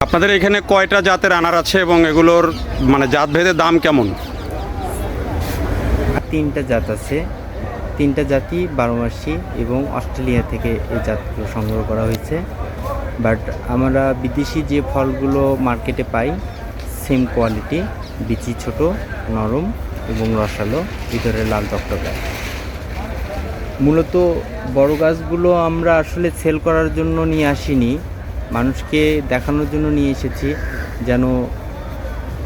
আপনাদের এখানে কয়টা জাতের আনার আছে এবং এগুলোর মানে জাতভেদের দাম কেমন? তিনটা জাত আছে, তিনটা জাতি বারোমাসি এবং অস্ট্রেলিয়া থেকে এই জাতগুলো সংগ্রহ করা হয়েছে। বাট আমরা বিদেশি যে ফলগুলো মার্কেটে পাই সেম কোয়ালিটি, বিচি ছোট, নরম এবং রসালো, ভিতরে লাল টকটকা। মূলত বড় গাছগুলো আমরা আসলে সেল করার জন্য নিয়ে আসিনি, মানুষকে দেখানোর জন্য নিয়ে এসেছি, যেন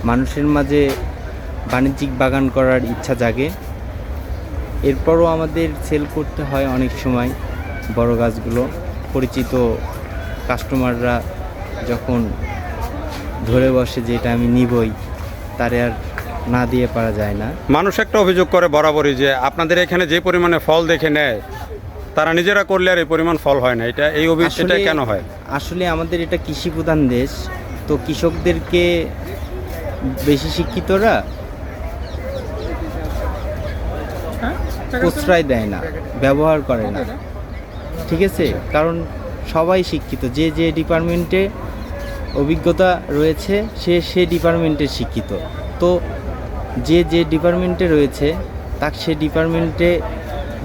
মানুষের মাঝে বাণিজ্যিক বাগান করার ইচ্ছা জাগে। এরপরও আমাদের সেল করতে হয় অনেক সময় বড় গাছগুলো, পরিচিত কাস্টমাররা যখন ধরে বসে যে এটা আমি নিবই, তারে আর না দিয়ে পারা যায় না। মানুষ একটা অভিযোগ করে বরাবরই যে আপনাদের এখানে যে পরিমাণে ফল দেখে নেয় তারা নিজেরা করলে আর এই পরিমাণ ফল হয় না, এই অভিযোগটা কেন হয়? আসলে আমাদের এটা কৃষি প্রধান দেশ, তো কৃষকদেরকে বেশি শিক্ষিতরা প্রশ্রয় দেয় না, ব্যবহার করে না, ঠিক আছে? কারণ সবাই শিক্ষিত, যে যে ডিপার্টমেন্টে অভিজ্ঞতা রয়েছে সে ডিপার্টমেন্টে শিক্ষিত। তো যে যে ডিপার্টমেন্টে রয়েছে তাকে সে ডিপার্টমেন্টে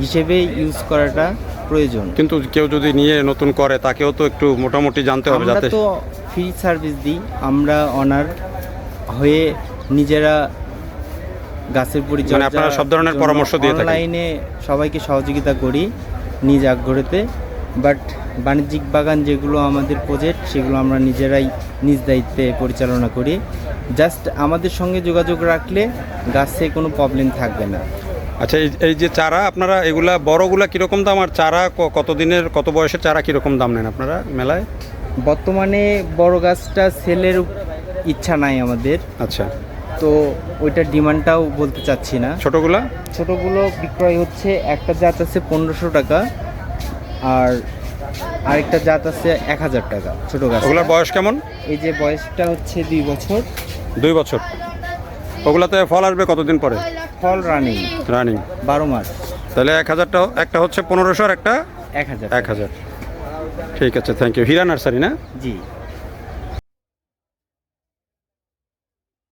হিসেবে ইউজ করাটা প্রয়োজন। কিন্তু কেউ যদি নিয়ে নতুন করে তাকেও তো একটু মোটামুটি জানতে হবে, আমরা যাতে তো ফ্রি সার্ভিস দিই, আমরা অনার হয়ে নিজেরা গাছের পরিচর্যা, মানে আপনারা সব ধরনের পরামর্শ দিয়ে থাকেন? অনলাইনে সবাইকে সহযোগিতা করি নিজ আগ্রহেতে। বাট বাণিজ্যিক বাগান যেগুলো আমাদের প্রজেক্ট, সেগুলো আমরা নিজেরাই নিজ দায়িত্বে পরিচালনা করি। জাস্ট আমাদের সঙ্গে যোগাযোগ রাখলে গাছে কোনো প্রবলেম থাকবে না। আচ্ছা, এই যে চারা আপনারা এগুলা বড়গুলা কীরকম দাম, আর চারা কত বয়সের চারা কীরকম দাম নেন আপনারা মেলায়? বর্তমানে বড় গাছটা সেলের ইচ্ছা নাই আমাদের, আচ্ছা, তো ওইটার ডিমান্ডটাও বলতে চাচ্ছি না। ছোটোগুলো বিক্রয় হচ্ছে, একটা জাত আছে 1500 টাকা আর আরেকটা জাত আছে 1000 টাকা ছোটো গাছ। ওগুলোর বয়স কেমন? এই যে বয়সটা হচ্ছে 2 বছর। 2 বছর। ওগুলাতে ফল আসবে কতদিন পরে? ফল রানিং 12 মাস। তাহলে 1000টা, একটা হচ্ছে 1500 আর একটা 1000। 1000। ঠিক আছে, থ্যাংক ইউ। হীরা নার্সারি না? জি।